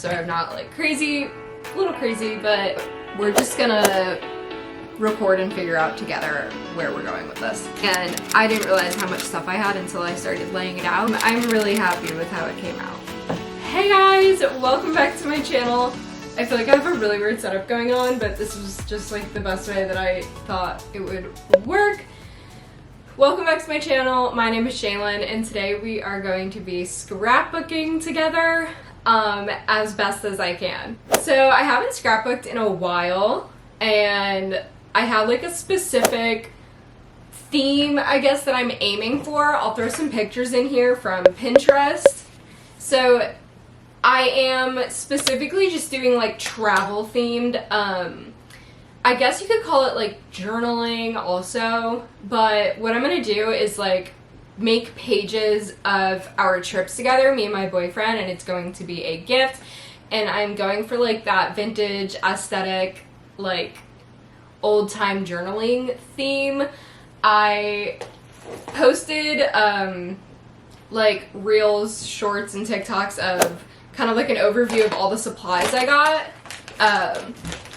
so I'm not like crazy, a little crazy, but we're just gonna record and figure out together where we're going with this. And I didn't realize how much stuff I had until I started laying it out. I'm really happy with how it came out. Hey guys, welcome back to my channel. I feel like I have a really weird setup going on, but this was just like the best way that I thought it would work. Welcome back to my channel. My name is Shaylin, and today we are going to be scrapbooking together as best as I can. So I haven't scrapbooked in a while, and I have like a specific theme, I guess, that I'm aiming for. I'll throw some pictures in here from Pinterest. So I am specifically just doing like travel themed, I guess you could call it like journaling also, but what I'm gonna do is like make pages of our trips together, me and my boyfriend, and it's going to be a gift, and I'm going for like that vintage aesthetic, like old time journaling theme. I posted like reels, shorts, and TikToks of kind of like an overview of all the supplies I got.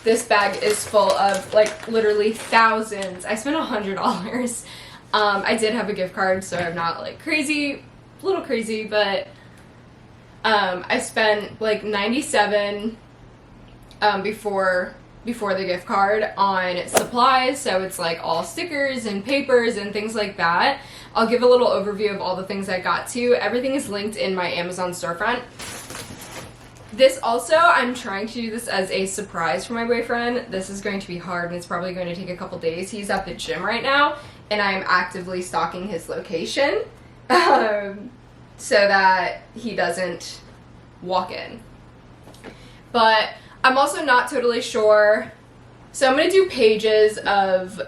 This bag is full of like literally thousands. I spent $100. I did have a gift card, so I'm not like crazy, a little crazy, but I spent like $97 before the gift card on supplies, so it's like all stickers and papers and things like that. I'll give a little overview of all the things I got to. Everything is linked in my Amazon storefront. This also, I'm trying to do this as a surprise for my boyfriend. This is going to be hard, and it's probably going to take a couple days. He's at the gym right now, and I'm actively stalking his location so that he doesn't walk in. But I'm also not totally sure. So I'm going to do pages of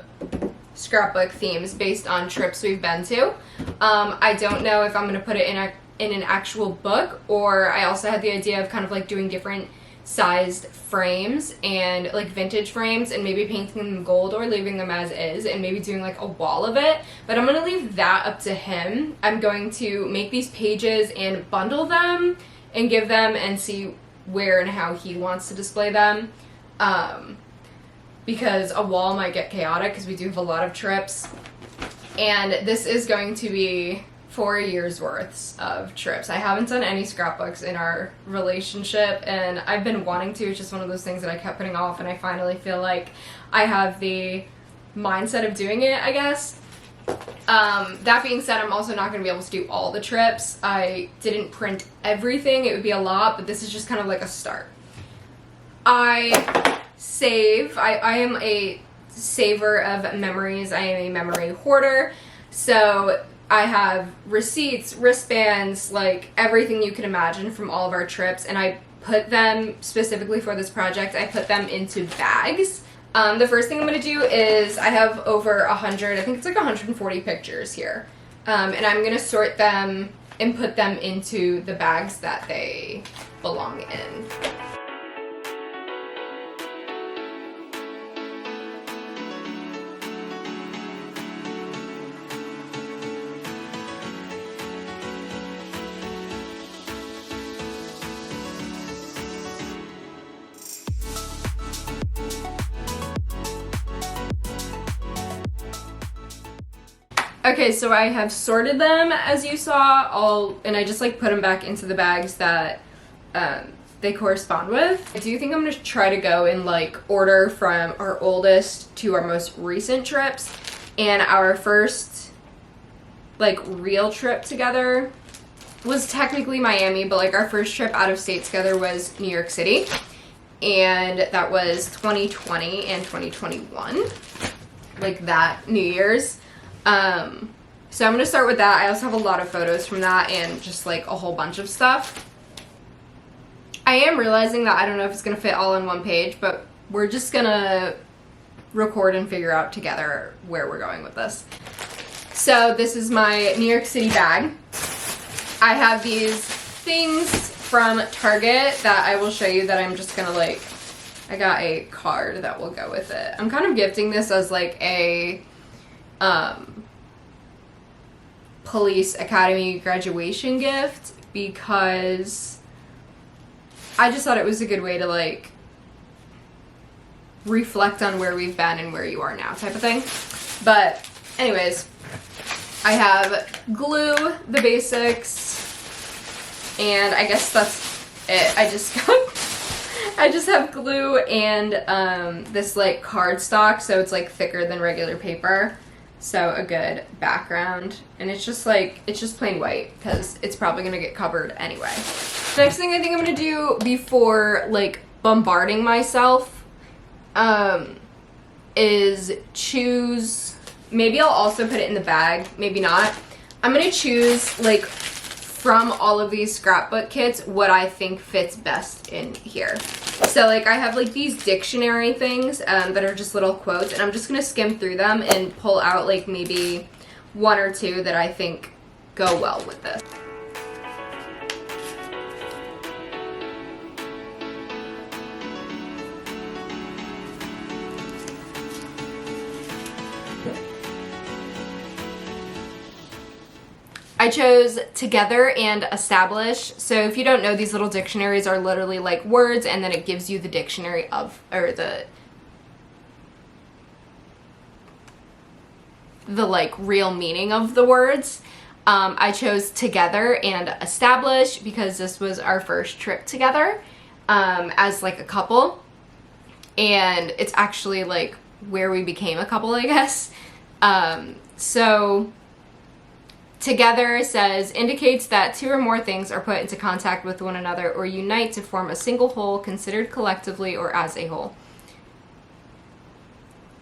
scrapbook themes based on trips we've been to. I don't know if I'm going to put it in an actual book, or I also had the idea of kind of like doing different sized frames and like vintage frames and maybe painting them gold or leaving them as is and maybe doing like a wall of it, but I'm gonna leave that up to him. I'm going to make these pages and bundle them and give them and see where and how he wants to display them, because a wall might get chaotic because we do have a lot of trips, and this is going to be 4 years worth of trips. I haven't done any scrapbooks in our relationship, and I've been wanting to. It's just one of those things that I kept putting off, and I finally feel like I have the mindset of doing it, I guess. That being said, I'm also not going to be able to do all the trips. I didn't print everything. It would be a lot, but this is just kind of like a start. I am a saver of memories. I am a memory hoarder. So I have receipts, wristbands, like everything you can imagine from all of our trips, and I put them, specifically for this project, I put them into bags. The first thing I'm going to do is I have over 100, I think it's like 140 pictures here, and I'm going to sort them and put them into the bags that they belong in. Okay, so I have sorted them, as you saw, and I just like put them back into the bags that they correspond with. I do think I'm gonna try to go in like order from our oldest to our most recent trips, and our first like real trip together was technically Miami, but like our first trip out of state together was New York City, and that was 2020 and 2021, like that New Year's. So I'm going to start with that. I also have a lot of photos from that and just like a whole bunch of stuff. I am realizing that I don't know if it's going to fit all on one page, but we're just going to record and figure out together where we're going with this. So this is my New York City bag. I have these things from Target that I will show you that I'm just going to like, I got a card that will go with it. I'm kind of gifting this as like a police academy graduation gift because I just thought it was a good way to like reflect on where we've been and where you are now type of thing. But anyways, I have glue, the basics, and I guess that's it. I just have glue and this like cardstock, so it's like thicker than regular paper. So a good background, and it's just plain white because it's probably gonna get covered anyway. Next thing I think I'm gonna do before like bombarding myself is choose, maybe I'll also put it in the bag, maybe not. I'm gonna choose like from all of these scrapbook kits what I think fits best in here. So like I have like these dictionary things that are just little quotes, and I'm just gonna skim through them and pull out like maybe one or two that I think go well with this. I chose together and establish. So if you don't know, these little dictionaries are literally like words, and then it gives you the dictionary of, or the like real meaning of the words. I chose together and establish because this was our first trip together as like a couple, and it's actually like where we became a couple, I guess. So together says indicates that two or more things are put into contact with one another or unite to form a single whole, considered collectively or as a whole.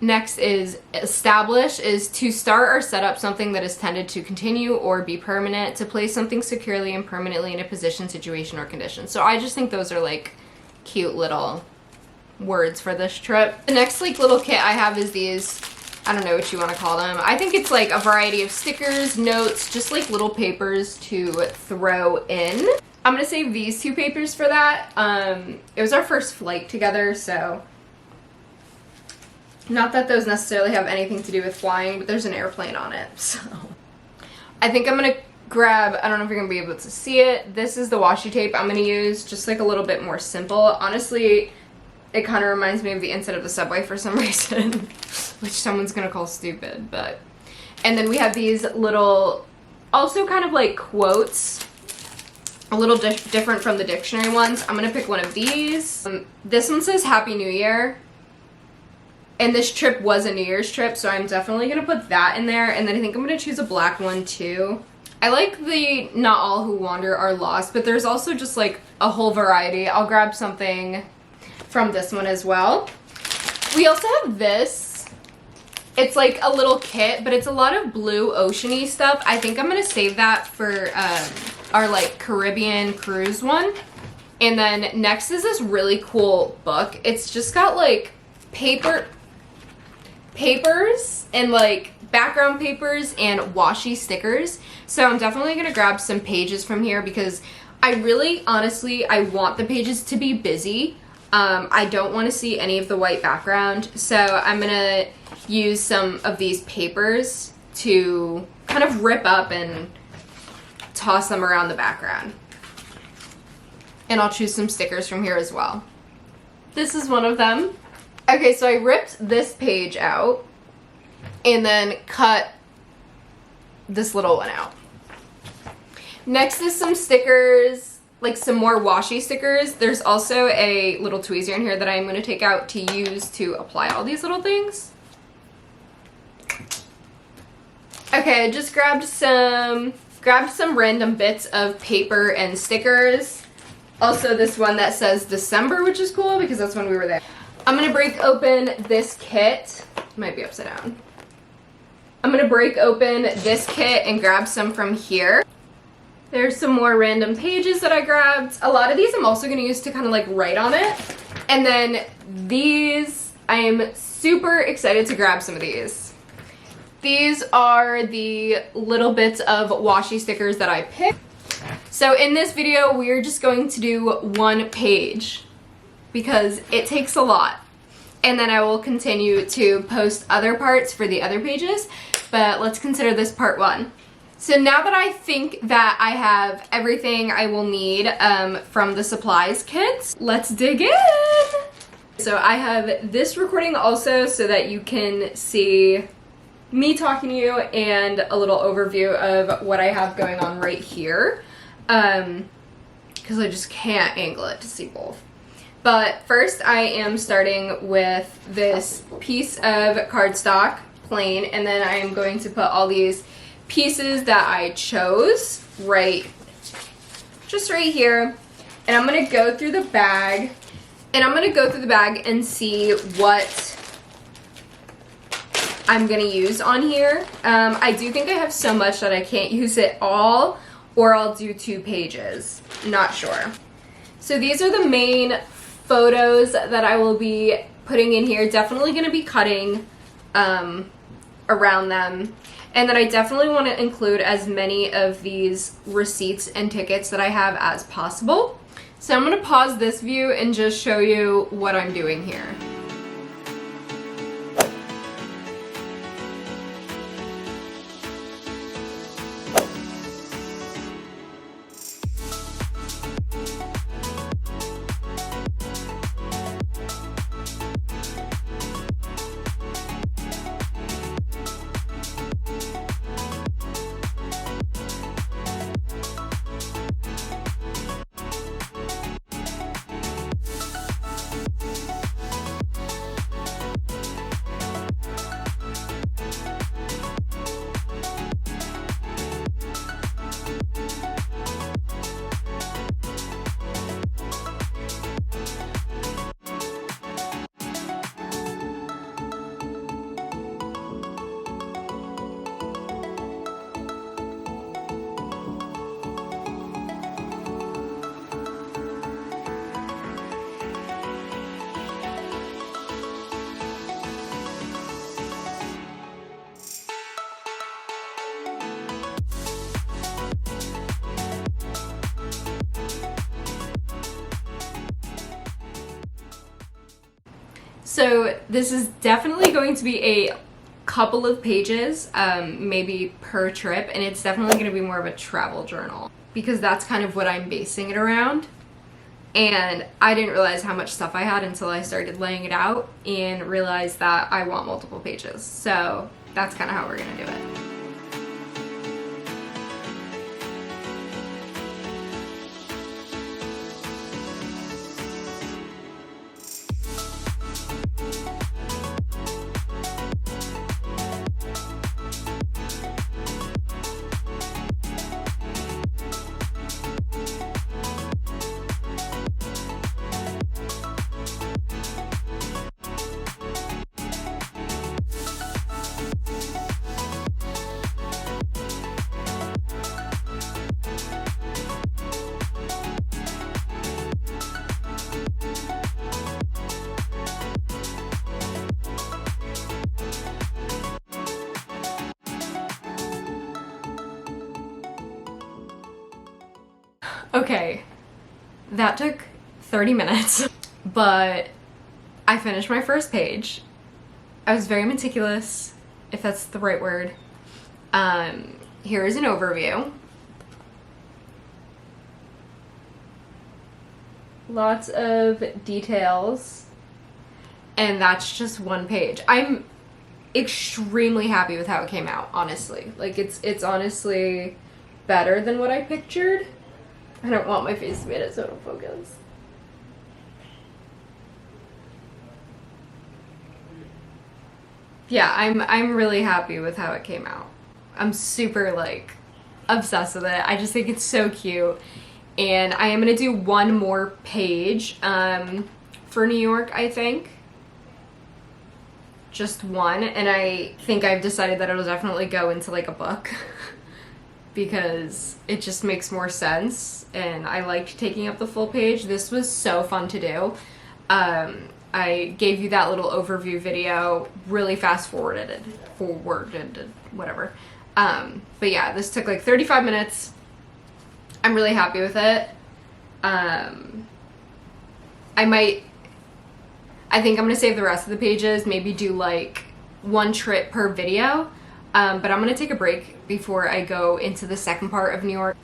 Next is establish, is to start or set up something that is tended to continue or be permanent, to place something securely and permanently in a position, situation, or condition. So I just think those are like cute little words for this trip. The next like little kit I have is these, I don't know what you want to call them. I think it's like a variety of stickers, notes, just like little papers to throw in. I'm gonna save these two papers for that. It was our first flight together, so not that those necessarily have anything to do with flying, but there's an airplane on it, so. I think I'm gonna grab, I don't know if you're gonna be able to see it. This is the washi tape I'm gonna use, just like a little bit more simple. Honestly, it kind of reminds me of the inside of the subway for some reason, which someone's gonna call stupid, but. And then we have these little, also kind of like quotes, a little different from the dictionary ones. I'm gonna pick one of these. This one says Happy New Year, and this trip was a New Year's trip, so I'm definitely gonna put that in there. And then I think I'm gonna choose a black one too. I like the not all who wander are lost, but there's also just like a whole variety. I'll grab something from this one as well. We also have this. It's like a little kit, but it's a lot of blue oceany stuff. I think I'm gonna save that for our like Caribbean cruise one. And then next is this really cool book. It's just got like papers and like background papers and washi stickers. So I'm definitely gonna grab some pages from here because I really, honestly, I want the pages to be busy. I don't want to see any of the white background, so I'm gonna use some of these papers to kind of rip up and toss them around the background. And I'll choose some stickers from here as well. This is one of them. Okay, so I ripped this page out and then cut this little one out. Next is some stickers, like some more washi stickers. There's also a little tweezer in here that I'm going to take out to use to apply all these little things. Okay, I just grabbed some random bits of paper and stickers. Also this one that says December, which is cool because that's when we were there. I'm going to break open this kit. It might be upside down. I'm going to break open this kit and grab some from here. There's some more random pages that I grabbed. A lot of these I'm also going to use to kind of like write on it. And then these, I am super excited to grab some of these. These are the little bits of washi stickers that I picked. So in this video, we're just going to do one page because it takes a lot. And then I will continue to post other parts for the other pages, but let's consider this part one. So now that I think that I have everything I will need from the supplies kits, let's dig in. So I have this recording also so that you can see me talking to you and a little overview of what I have going on right here. Because I just can't angle it to see both. But first I am starting with this piece of cardstock, plain, and then I am going to put all these pieces that I chose just right here, and I'm gonna go through the bag and see what I'm gonna use on here. I do think I have so much that I can't use it all, or I'll do 2 pages, not sure. So these are the main photos that I will be putting in here. Definitely gonna be cutting around them. And then I definitely want to include as many of these receipts and tickets that I have as possible. So I'm going to pause this view and just show you what I'm doing here. So this is definitely going to be a couple of pages, maybe per trip, and it's definitely going to be more of a travel journal because that's kind of what I'm basing it around. And I didn't realize how much stuff I had until I started laying it out and realized that I want multiple pages. So that's kind of how we're going to do it. Okay, that took 30 minutes, but I finished my first page. I was very meticulous, if that's the right word. Here is an overview. Lots of details, and that's just one page. I'm extremely happy with how it came out, honestly. Like, it's honestly better than what I pictured. I don't want my face to be in its own focus. Yeah, I'm really happy with how it came out. I'm super, like, obsessed with it. I just think it's so cute. And I am gonna do one more page for New York, I think. Just one, and I think I've decided that it'll definitely go into like a book because it just makes more sense, and I liked taking up the full page. This was so fun to do. I gave you that little overview video, really fast forwarded, whatever. But yeah, this took like 35 minutes. I'm really happy with it. I think I'm gonna save the rest of the pages, maybe do like one trip per video, But I'm gonna take a break before I go into the second part of New York.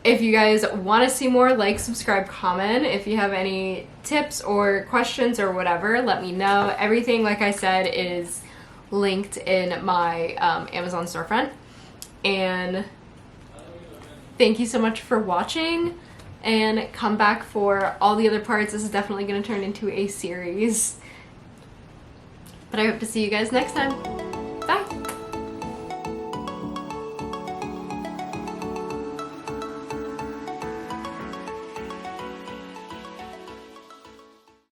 If you guys want to see more, like, subscribe, comment. If you have any tips or questions or whatever, let me know. Everything, like I said, is linked in my Amazon storefront. And thank you so much for watching, and come back for all the other parts. This is definitely going to turn into a series. But I hope to see you guys next time. Bye!